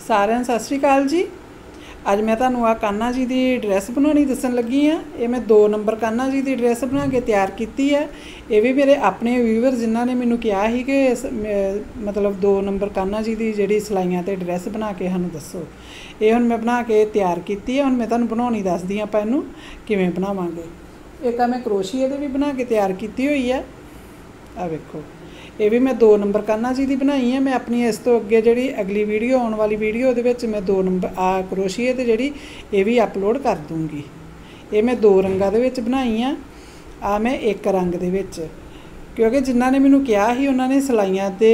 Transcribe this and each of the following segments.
सारिਆਂ ਨੂੰ सत श्री अकाल जी। अज मैं तुहानूं आ कान्हा जी की ड्रैस बनानी दसन लगी हाँ। ये मैं 2 नंबर कान्हा जी की ड्रैस बना के तैयार की है। ये भी मेरे अपने व्यूवर जिन्होंने मैनू कहा ही कि मतलब 2 नंबर कान्हा जी की जी सिलाइयां ते ड्रैस बना के सानूं दसो। ये हुण मैं बना के तैयार की है। हुण मैं तुहानूं बनाउणी दसदी आं, आपां इहनूं किवें बनावांगे। एक मैं क्रोशिए दे भी बना के तैयार की हुई है। आ वेखो, ये भी मैं 2 नंबर कान्हा जी की बनाई है। मैं अपनी इस तो अगे जी अगली वीडियो आने वाली वीडियो दे मैं 2 नंबर क्रोशिए ते जी ये भी अपलोड कर दूँगी। ये मैं 2 रंगां दे विच बनाई हैं। आ मैं एक रंग दे विच, क्योंकि जिन्हों ने मैनू कहा ही उन्होंने सिलाइयां ते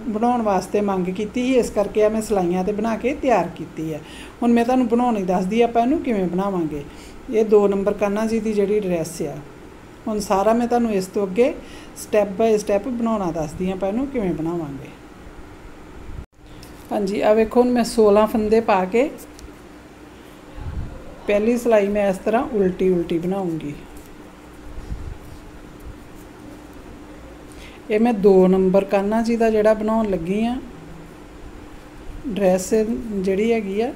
बनाउण वास्ते मंग की ही, इस करके मैं सिलाइयां ते बना के तैयार की है। हुण मैं तुहानूं बनाउणी दसदी आपां इहनूं किवें बनावांगे। ये 2 नंबर कान्हा जी की जिहड़ी ड्रैस आ, हुण सारा मैं तुहानूं इस तो अगे स्टैप बाय स्टैप बनाउणा दसदी आं, आपां इहनूं किवें बनावांगे। हाँ जी, आ वेखो हुण मैं 16 फंदे पा के पहली सिलाई मैं इस तरह उल्टी उल्टी बनाऊँगी। ये मैं 2 नंबर कान्हा जी का जिहड़ा बनाउण लगी हाँ ड्रैस जिहड़ी हैगी आ।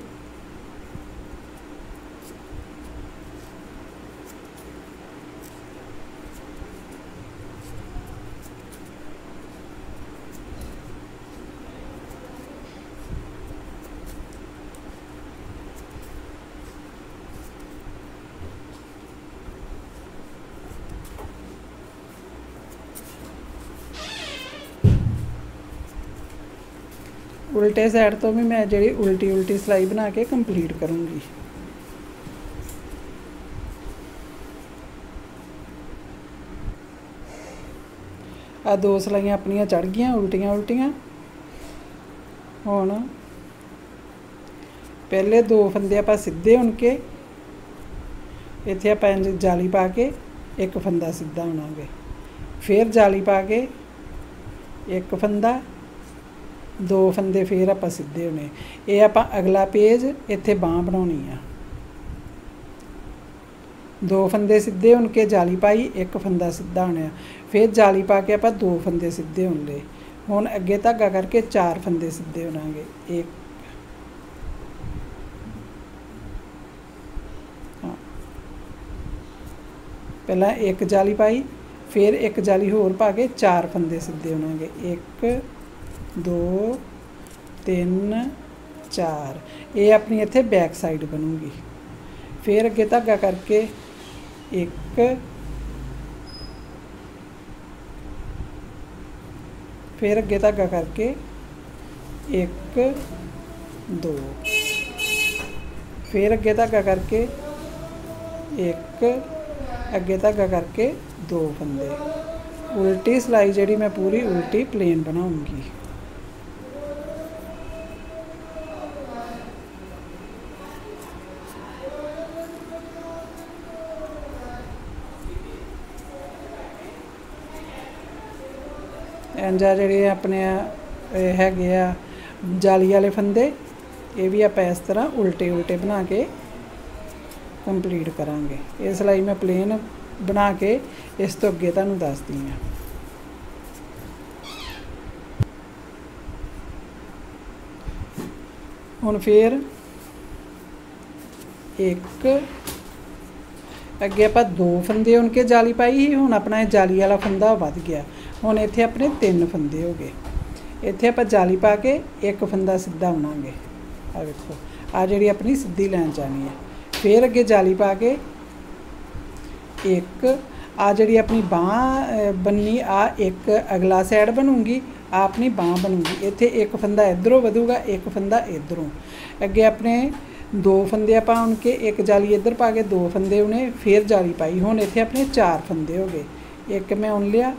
उल्टे साइड तो भी मैं जी उल्टी उल्टी सिलाई बना के कंप्लीट करूँगी। आ 2 सिलाइयां अपनियां चढ़ गई उल्टियां उल्टियां। हुण पहले 2 फंदे आपां सीधे हुण के इत्थे आपां जाली पा के एक फंदा सीधा होणांगे, फिर जाली पा के एक फंदा, 2 फंदे फिर आपां सीधे होने। ये आपां अगला पेज इत्थे बांह बनाउणी आ। 2 फंदे सीधे होण के जाली पाई, एक फंदा सीधा होना, फिर जाली पा के आपां 2 फंदे सीधे होण लए। हुण अगे धागा करके 4 फंदे सीधे होणांगे। एक पहला एक जाली पाई, फिर एक जाली होर पा के 4 फंदे सीधे होणांगे। 1 2 3 4। ये अपनी इत्थे बैक साइड बनूगी। फिर अगे धागा करके 1 फिर अगे धागा करके 1 2, फिर अगे धागा करके 1, अगे धागा करके 2 फंदे। उल्टी सिलाई जिहड़ी मैं पूरी उल्टी प्लेन बनाऊंगी। इंजा जिहड़े अपने हैगे आ जाली वाले फंदे, ये भी आप इस तरह उल्टे उल्टे बना के कंप्लीट करांगे। ये सिलाई मैं प्लेन बना के इस तो अगे तुहानूं दसदी हां। हुण फिर एक अगे आपां 2 फंदे होण के जाली पाई ही। हुण अपना जाली वाला फंदा वध गया। हुण इत्थे अपने 3 फंदे हो गए। इत्थे आपां जाली पा के एक फंदा सीधा होणांगे। आ वेखो, आ जिहड़ी अपनी सीधी लाइन जानी है। फिर अगे जाली पा के एक, आ जिहड़ी अपनी बांह बननी, आ एक अगला साइड बनूंगी, आ अपनी बांह बनूंगी। इत्थे एक फंदा इधरों वधूगा, एक फंदा इधरों। अगे अपने 2 फंदे आपां हुण के एक जाली इधर पा के 2 फंदे होने, फिर जाली पाई। हुण इत्थे अपने 4 फंदे हो गए। एक मैं उन लिया,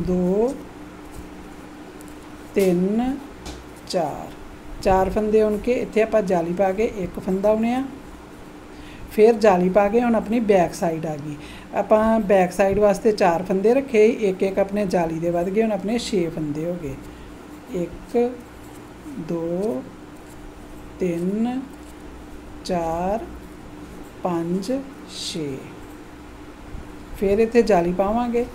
2 3 4 फंदे होण के इत्थे आपां जाली पा के एक फंदा होने, फिर जाली पा के हुण अपनी बैक साइड आ गई। आपां बैक साइड वास्ते 4 फंदे रखे, एक एक अपने जाली दे वध गए। हुण अपने 6 फंदे हो गए। 1 2 3 4 5 6। फिर इत्थे जाली पावांगे,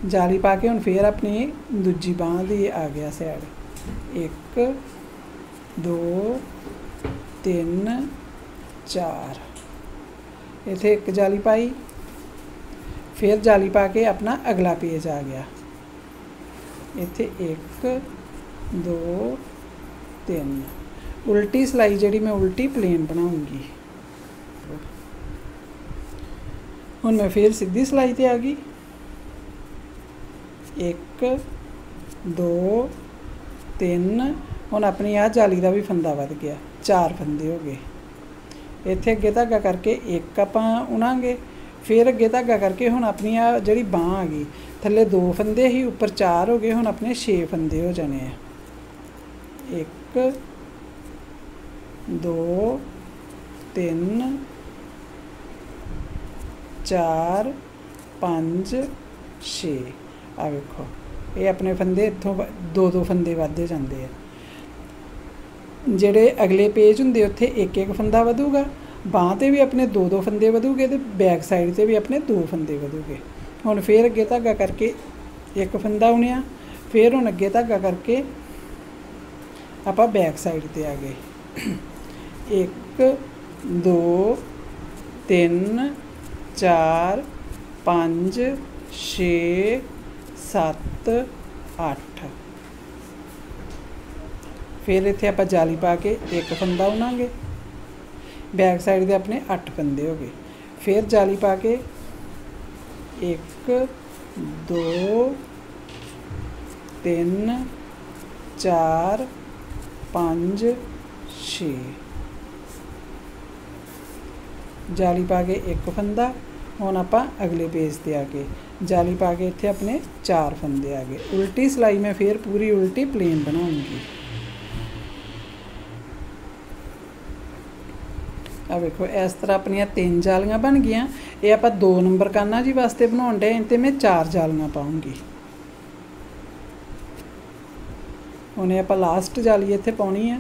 जाली पा के हुण फिर अपनी दूजी बांह दी आ गया सैड 1 2 3 4 इत्थे एक जाली पाई फिर जाली पा के अपना अगला पेज आ गया इत्थे 1 2 3 उल्टी सिलाई जिहड़ी मैं उल्टी प्लेन बनाऊंगी। हुण मैं फिर सीधी सिलाई ते आ गई 1 2 3 हुण अपनी आ जाली का भी फंदा वध गया 4 फंदे हो गए। इत्थे अगे धागा करके एक आपां उणांगे फिर अगे धागा करके हुण अपनी आ जिहड़ी बांह आ गई थल्ले 2 फंदे ही उपर 4 हो गए हुण अपने 6 फंदे हो जाने हैं 1 2 3 4 5 6 आ वेखो ये अपने फंदे इत्थों 2 फंदे वधदे जांदे आ। ਜਿਹੜੇ अगले पेज हुंदे उत्थे एक एक फंदा वधूगा बांह ते भी अपने 2 फंदे वधूगे तो बैक साइड ते भी अपने 2 फंदे वधूगे। हुण फिर अगे धागा करके एक फंदा उणिया फिर हुण अगे धागा करके आपां बैक साइड ते आ गए 1 2 3 4 5 6 7 8 फिर इत्थे आपां जाली पा के एक फंदा उणांगे बैक साइड दे अपने 8 फंदे हो गए फिर जाली पा के 1 2 3 4 5 6 जाली पा के एक फंदा हुण आपां अगले पेज ते आ गए जाली पा के इत्थे अपने 4 फंदे आ गए। उल्टी सिलाई मैं फिर पूरी उल्टी प्लेन बनाऊंगी। आ वेखो इस तरह अपनियां 3 जालियां बन गईयां। ये आपां 2 नंबर कान्हा जी वास्ते बनाउण डे ते मैं 4 जालियां पाऊंगी। हुण आपां लास्ट जाली इत्थे पाउणी है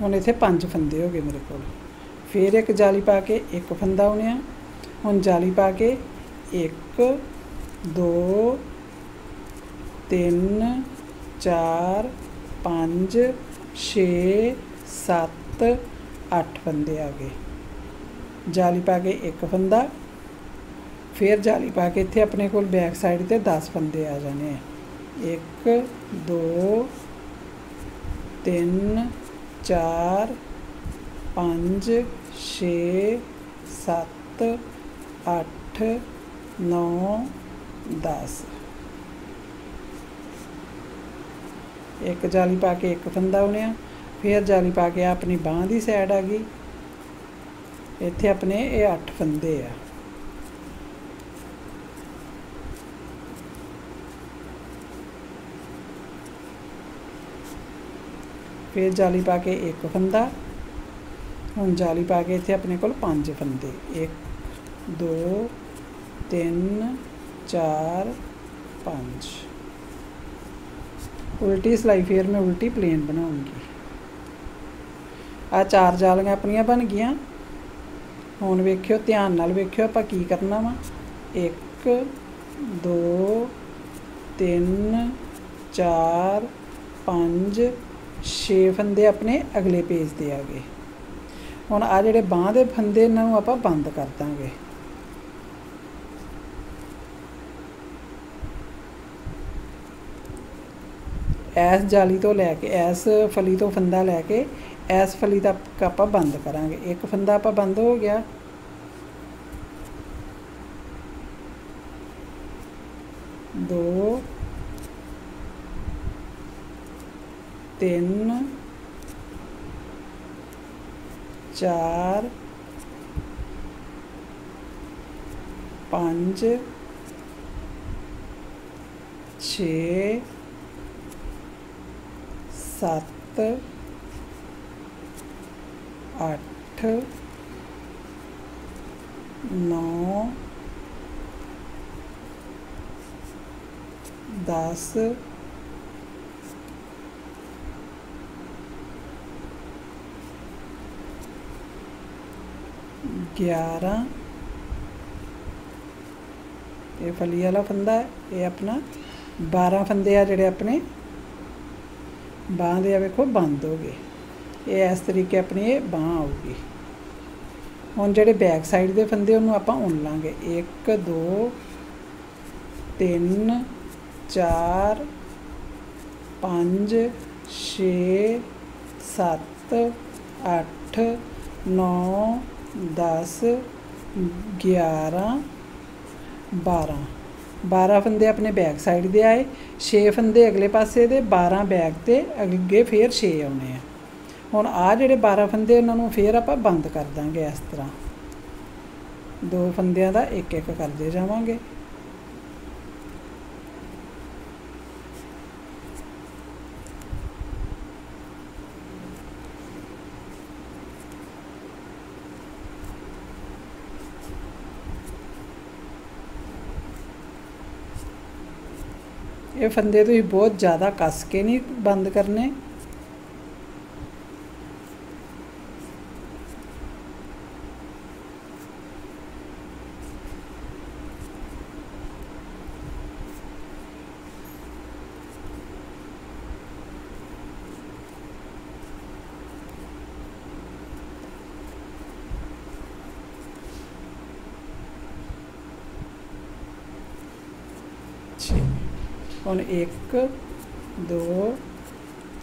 हुण इत्थे 5 फंदे हो गए मेरे कोल फिर एक जाली पा के एक फंदा उणिया हुण जाली पा के 1 2 3 4 5 6 7 8 फंदे आ गए। जाली पा के एक फंदा फिर जाली पा के इत्थे अपने कोल बैक साइड ते 10 फंदे आ जाने 1 2 3 4 5 6 7 8 9 10 एक जाली पा के एक फंदा उणिया फिर जाली पा के अपनी बांह की साइड आ गई इत्थे अपने ये 8 फंदे आ। फिर जाली पा के एक फंदा हुण जाली पा के इत्थे अपने कोल 5 फंदे 1 2 3 4 5 उल्टी सिलाई फिर मैं उल्टी प्लेन बनाऊंगी। आ 4 जालियां अपनियां बन गईयां। हुण वेखियो ध्यान नाल वेखियो आपां की करना वा 1 2 3 4 5 6 फंदे अपने अगले पेज ते आ गए। हुण आ जिहड़े बांह दे फंदे इन्हां नूं आपां बंद कर दांगे। इस जाली तो लैके इस फली तो फंदा लैके इस फली तक आपां बंद करांगे। एक फंदा आपां बंद हो गया 2 3 4 5 6 7 8 9 10 11 11 ये फली वाला फंदा है, ये अपना 12 फंदे आ जिहड़े अपने बांह दे वेखो बंद हो गए। ये इस तरीके अपनी ये बांह आऊगी। हुण जिहड़े बैक साइड दे फंदे उन्होंने आपां उन लांगे। 1 2 3 4 5 6 7 8 9 10 11 12 फंदे अपने बैक साइड दे आए, 6 फंदे अगले पासे दे, 12 बैक ते अगे फिर 6 आने हैं। हुण आ जिहड़े 12 फंदे उन्होंने फिर आपां बंद कर देंगे इस तरह, 2 फंदियां दा एक एक करते जावांगे। ये फंदे तुसीं बहुत ज़्यादा कस के नहीं बंद करने, हुण 1 2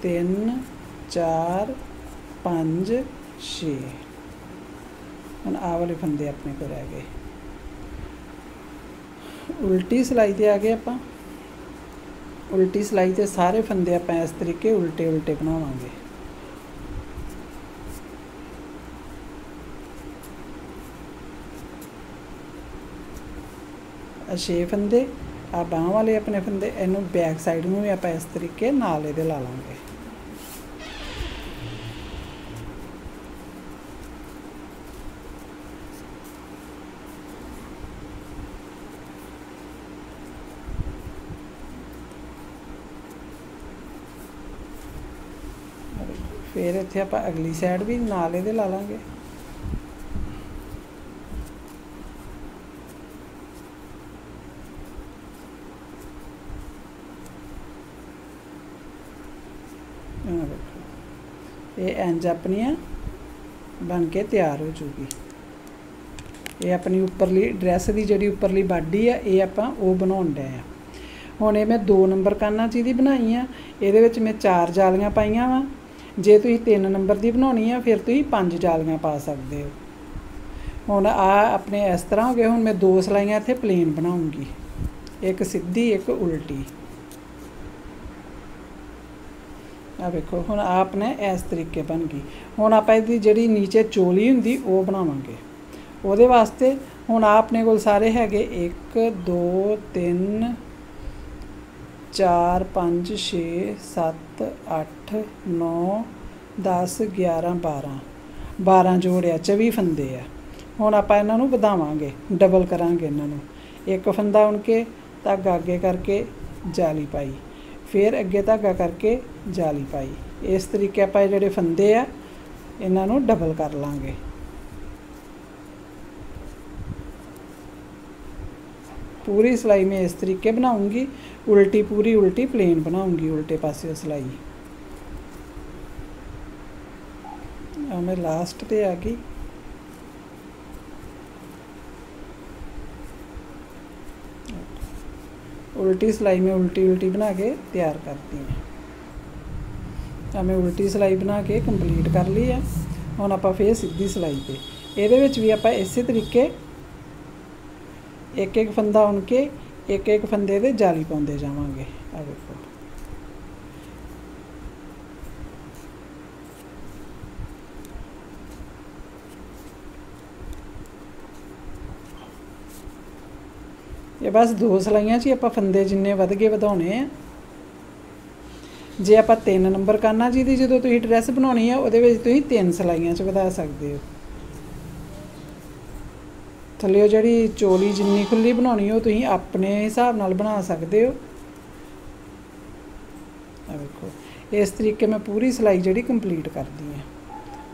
3 4 5 6 हुण आ वाले फंदे अपने को रह गए। उल्टी सिलाई ते आ गए आपां। उल्टी सिलाई ते सारे फंदे आपां इस तरीके उल्टे उल्टे बनावांगे। आ 6 फंदे आ बांह वाले अपने फंदे, इनू बैक साइड में भी आप इस तरीके नाल इहदे ला लांगे। फिर इत्थे आप अगली साइड भी नाल इहदे ला लांगे। ये इंज अपनियां बन के तैयार हो जूगी। ये अपनी उपरली ड्रैस की जिहड़ी उपरली बाडी है ये आपां वो बनाउण डए आ। हुण ये मैं 2 नंबर काना च इहदी बनाई आ। इहदे विच मैं 4 जालियां पाईआं वा। जे तुसीं 3 नंबर दी बनाउणी आ फिर तुसीं 5 जालियां पा सकदे हो। हुण आ अपने इस तरह हो गए। हुण मैं 2 सिलाइयां इत्थे प्लेन बनाऊँगी, एक सीधी एक उल्टी। आ देखो हुण आपने इस तरीके बन गई। हुण आप इहदी जिहड़ी नीचे चोली हुंदी वो बनावांगे। ਉਹਦੇ वास्ते हुण अपने कोल सारे हैगे 1 2 3 4 5 6 7 8 9 10 11 12 जोड़िया 24 फंदे आ। हुण आपां इन्हां नूं वधावांगे, डबल करांगे इन्हां नूं। एक फंदा उण के धागा अगे करके जाली पाई, फिर अगे धागा करके जाली पाई। इस तरीके आपां जिहड़े फंदे आ इन्हां नूं डबल कर लांगे। पूरी सिलाई मैं इस तरीके बनाऊँगी। उल्टी पूरी उल्टी प्लेन बनाऊँगी, उल्टे पासे सिलाई। और मैं लास्ट पे आ गई। उल्टी सिलाई में उल्टी उल्टी बना के तैयार करती हूँ। तो मैं उल्टी सिलाई बना के कंप्लीट कर ली है। हुण आपां फिर सीधी सिलाई पे इहदे विच भी आपां इसे तरीके एक एक फंदा उण के एक एक फंदे दे जाली पाउंदे जावांगे। आ देखो ये बस 2 सिलाइयां च आपां फंदे जिन्ने वध गए वधाउणे आ। जे आपां 3 नंबर काना जी दी जदों तुसीं ड्रैस बनाउणी है उहदे विच तुसीं 3 सिलाइयां च वधा सकदे हो। थल्ले जिहड़ी चोली जिन्नी खुली बनाउणी हो तुसीं अपने हिसाब नाल बना सकदे हो। आ देखो इस तरीके मैं पूरी सिलाई जिहड़ी कंप्लीट करदी हां।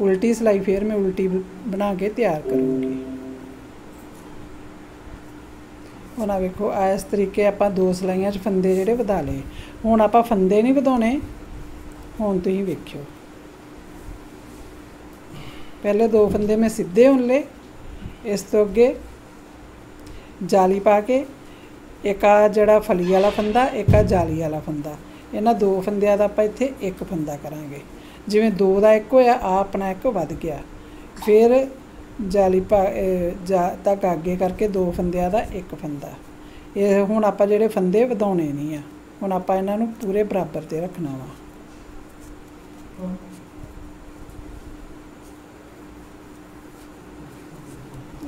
उल्टी सिलाई फिर मैं उल्टी बना के तैयार करूँगी। हुण आ वेखो इस तरीके आपां 2 सिलाइयां च फंदे जिहड़े वधा लए। हुण आपां फंदे नहीं वधाउणे, हुण तुसीं वेखिओ। पहले 2 फंदे मैं सीधे उन ले, इस तो अगे जाली पा के एक आ जिहड़ा फली वाला फंदा, एक आ जाली वाला फंदा, इन्हां 2 फंदियां दा आपां इत्थे एक फंदा करांगे। जिवें 2 दा एक होया, आ अपना एक वध गया। फिर जाली पा धागा अगे करके 2 फंदियां दा एक फंदा। ये हुण आपां जिहड़े फंदे वधाउणे नहीं आ, हुण आपां इन्हां नूं पूरे बराबर ते रखना वा।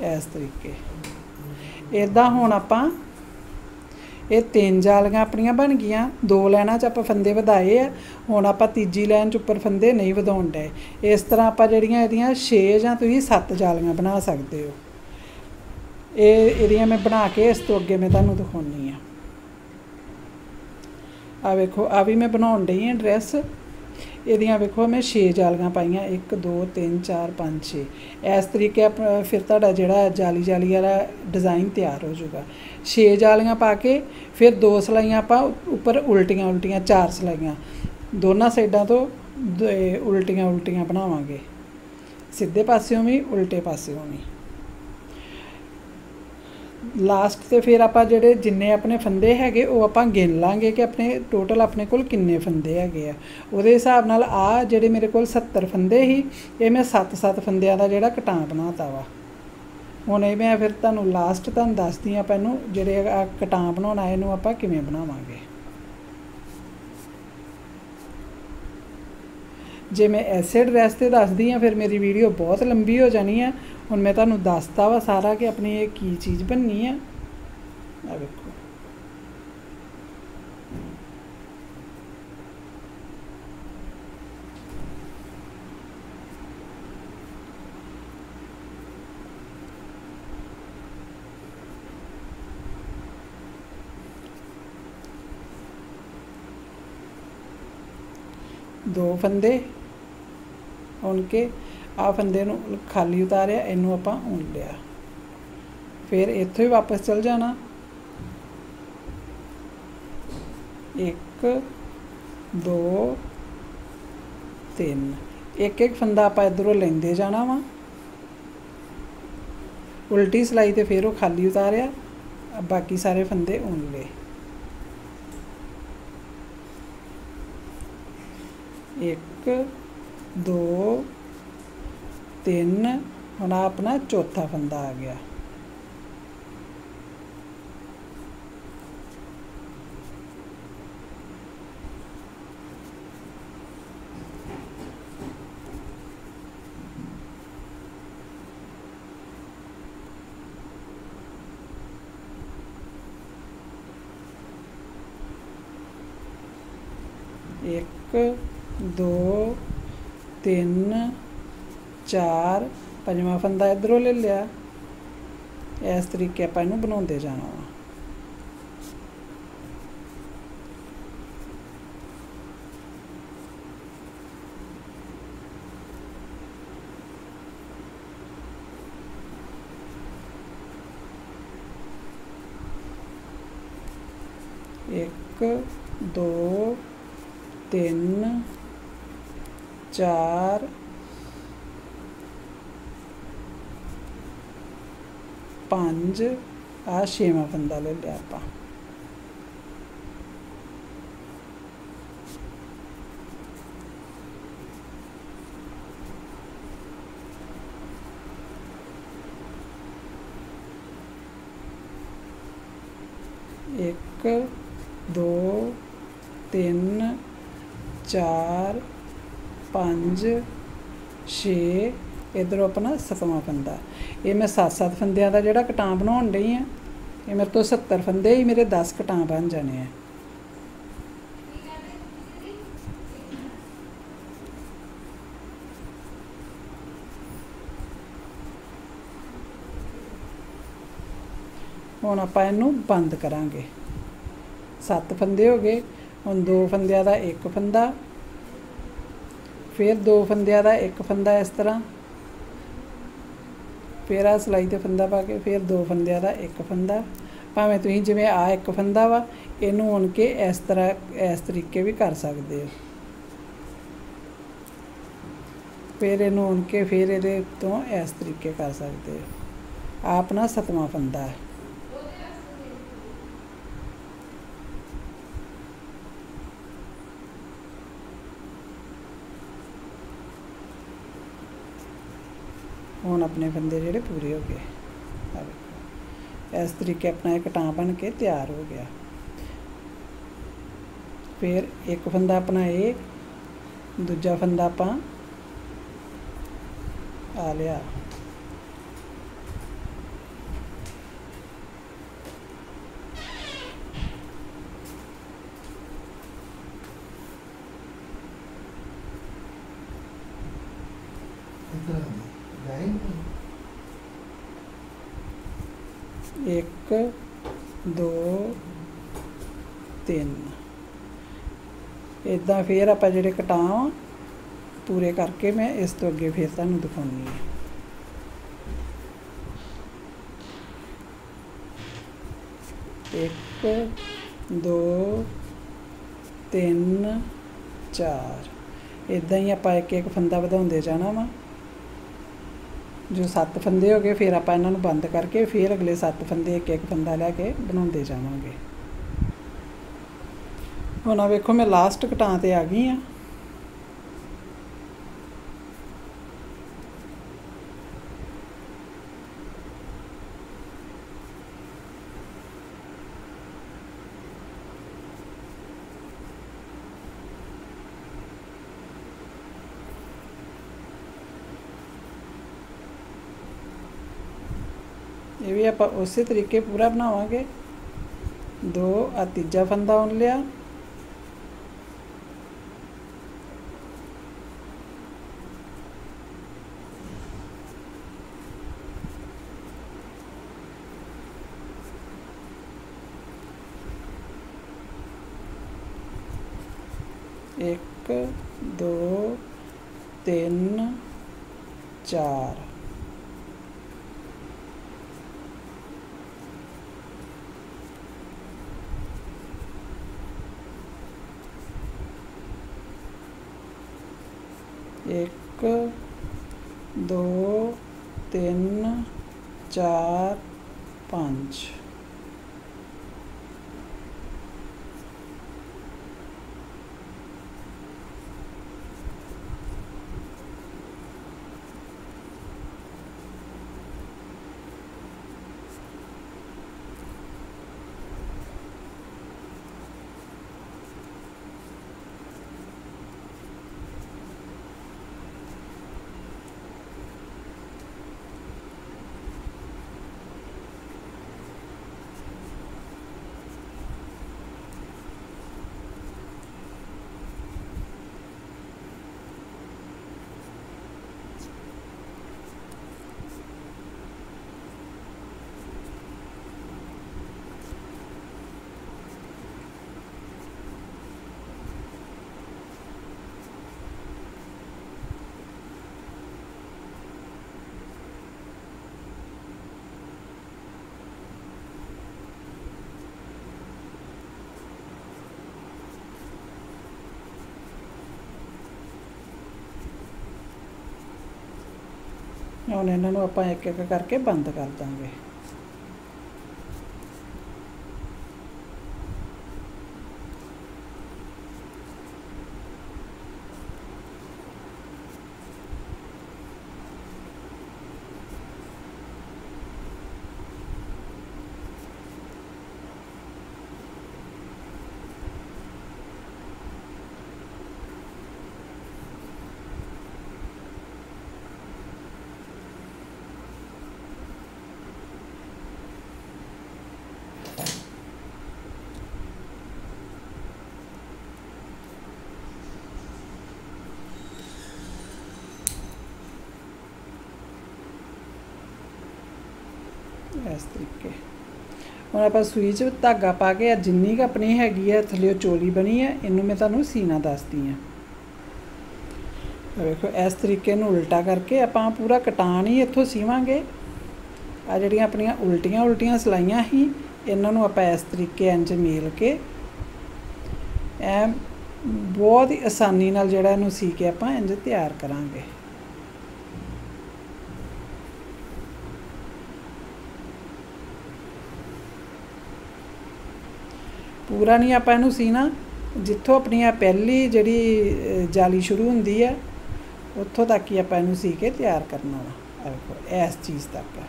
इस तरीके इदां हुण आपां ये 3 जालियां अपनियां बन गईयां। 2 लाइनां च आपां फंदे वधाए आ, हुण आपां तीजी लाइन च उप्पर फंदे नहीं वधाउण डए। इस तरह आपां जिहड़ियां इहदियां 6 जां तुसीं 7 जालियां बना सकदे हो। इहदियां मैं बना के इस तो अगे मैं तुहानूं दिखाउणी आ। आ वेखो, आ भी मैं बनाउण डई आं ड्रैस। इहदियां वेखो मैं 6 जालियां पाईयां, 1 2 3 4 5 6। इस तरीके फिर तुहाडा जिहड़ा जाली जाली वाला डिज़ाइन तैयार हो जाऊगा। 6 जालियां पा के फिर 2 सिलाइयां आपां उप्पर उल्टियां उल्टियां, 4 सिलाइयां दोनों साइडां तो उल्टियां उल्टियां बनावांगे, सीधे पासियों भी उल्टे पासियों भी। लास्ट ते फिर आपां जिहड़े जिन्ने अपने फंदे हैगे वो आपां गिन लांगे कि अपने टोटल अपने कोल किन्ने फंदे हैगे आ। उहदे हिसाब नाल आ जिहड़े मेरे कोल 70 फंदे ही, ये मैं 7-7 फंदियां दा जिहड़ा कटां बनाता वा। हुण ये मैं फिर तुहानूं लास्ट तुहानूं दसदी आं पैनूं जिहड़े कटां बनाउणा इहनूं आपां किवें बनावांगे। जे मैं ऐसे ड्रैस ते दसदी हाँ फिर मेरी वीडियो बहुत लंबी हो जानी है। हुण मैं तुहानूं दसता वा सारा कि अपनी ये की चीज़ बननी है। आ वेखो, दो फंदे उनके आ फंदे नूं खाली उतारिया, इनू आपां उन लिया। फिर इत्थों ही वापस चल जाना, 1 2 3, एक एक फंदा आपां इधरों लेंदे जाना वा। उल्टी सिलाई ते फिर वो खाली उतारिया, बाकी सारे फंदे उन ले। 1 2 3, हुण अपना चौथा फंदा आ गया। एक 2 3 4, पंजवां फंदा इधरों ले लिया। इस तरीके आपां इहनूं बनाउंदे जाना वा। एक 2 3 4 5, आ 6वां फंदा ले लिया आपां। एक 2 3 4 5 6, इधरों अपना 7वां फंदा। ये मैं 7-7 फंदियां दा जिहड़ा कटां बनाउण डई आं। ये मेरे तो 70 फंदे ही मेरे 10 कटां बन जाने हैं। हुण आपां इहनूं बंद करांगे। 7 फंदे हो गए, हुण 2 फंदियां दा एक फंदा, फिर 2 फंदियां दा एक फंदा इस तरह, फिर आ सिलाई ते फंदा पा के फिर 2 फंदियां दा एक फंदा। भावें तुसीं जिवें आ एक फंदा वा इनू उन के इस तरह इस तरीके भी कर सकते हो। फिर इनू उन के फिर ये तो इस तरीके कर सकते हो। आ अपना 7वां फंदा है। हुण अपने फंदे जिहड़े पूरे हो गए। आ देखो इस तरीके अपना एक टां बन के तैयार हो गया। फिर एक फंदा अपना ये, दूजा फंदा आपां आ लिया। एक 2 3 इदां फिर आपां जिहड़े कटां पूरे करके मैं इस तो अगे फिर तुहानूं दिखाउणी है। एक 2 3 4 इदां ही आपां एक एक फंदा वधाउंदे जाना वा। जो 7 फंदे हो गए फिर आपां इन्हां नूं बंद करके फिर अगले 7 फंदे एक एक फंदा लैके बनाउंदे जावांगे। हुण आ वेखो मैं लास्ट कटां ते आ गई हाँ। ये भी आप उस तरीके पूरा बनावांगे। 2 आ तीजा फंदा उन लिया, एक 2 3 4 1 2 3 4 5 ਹੁਣ ਇਹਨਾਂ ਨੂੰ ਆਪਾਂ ਇੱਕ ਇੱਕ ਕਰਕੇ ਬੰਦ ਕਰ ਦਾਂਗੇ। इस तरीके ਹੁਣ ਆਪਾਂ ਸੂਈ 'ਚ ਧਾਗਾ ਪਾ ਕੇ ਜਿੰਨੀ ਕੁ ਆਪਣੀ ਹੈਗੀ ਆ ਥੱਲੇ ਚੋਲੀ ਬਣੀ ਆ ਇਹਨੂੰ ਮੈਂ ਤੁਹਾਨੂੰ ਸੀਨਾ ਦੱਸਦੀ ਆ। देखो इस तरीके नूं उल्टा करके आपां पूरा कटान ही इत्थों सीवांगे। आ जिहड़ियां अपणियां उल्टियां उल्टियां सिलाइयां ही इन्हां नूं आपां इस तरीके इंज मेल के बहुत ही आसानी नाल जिहड़ा इहनूं सी के आपां इंज तैयार करांगे। पूरा नहीं आपां इहनूं सीना, जिੱਥੋਂ अपनी पहली जिहड़ी जाली शुरू हुंदी है उत्थों तक ही आपां इहनूं सी के तैयार करना वा। देखो इस चीज़ तक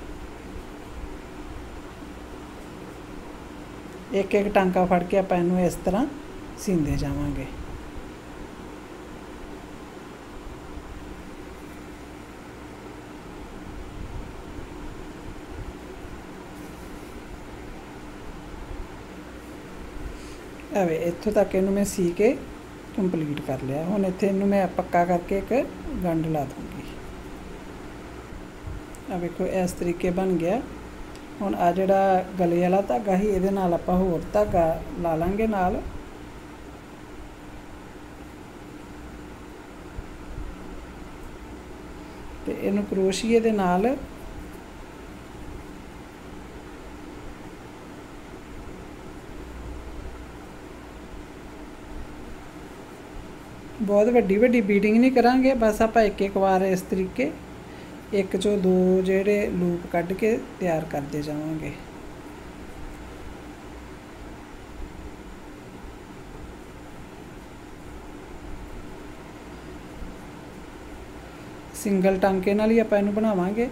एक एक टांका फड़ के आपां इहनूं इस तरह सींदे जावांगे। एवे इत्थों तक इनू मैं सी के कंप्लीट कर लिया। हुण इत्थे इनू मैं पक्का करके एक गंढ ला दूँगी। आ वेखो इस तरीके बन गया। हुण आ जिहड़ा गले वाला धागा ही इहदे नाल आपां होर धागा ला लांगे नाल। ते इहनू क्रोशिए दे नाल बहुत वड्डी वड्डी बीडिंग नहीं करांगे, बस आप एक एक बार इस तरीके एक चो दो जेड़े लूप कढ़ के तैयार करते जावांगे। सिंगल टांके नाल ही आपां इहनूं बनावांगे।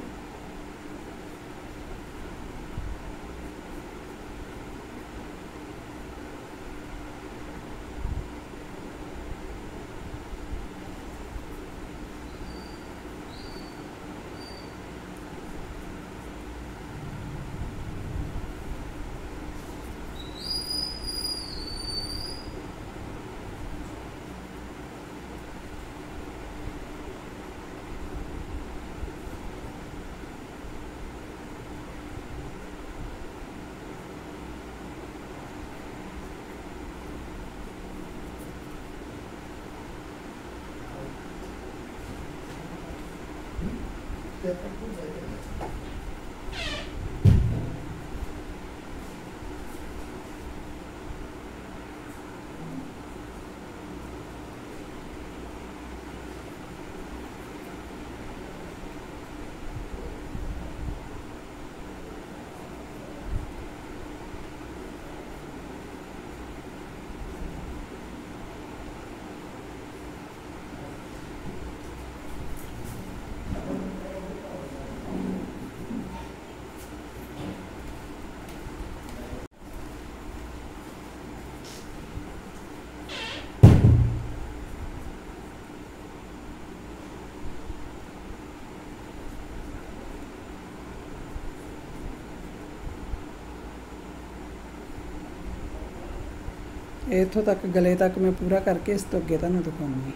इत्थों तक गले तक मैं पूरा करके इस तो अगे तुहानूं दिखाऊंगी।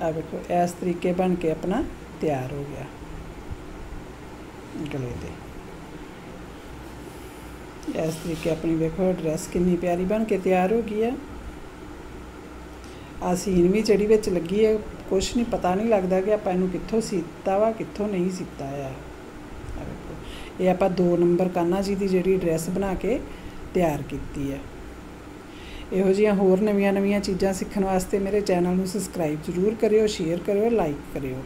आ देखो इस तरीके बन के अपना तैयार हो गया गले ते। इस तरीके अपनी देखो ड्रैस कितनी प्यारी बन के तैयार हो गई है। आ सीन भी जड़ी विच लगी है, कुछ नहीं पता नहीं लगता कि आपां इहनूं कित्थों सीता वा कित्थों नहीं सीता है। देखो ये आपां 2 नंबर कान्हा जी की जिहड़ी ड्रैस बना के तैयार की है। इहो जिहियां होर नवीं नवीं चीज़ां सीखण वास्ते मेरे चैनल नूं सबसक्राइब जरूर करियो, शेयर करियो, लाइक करियो।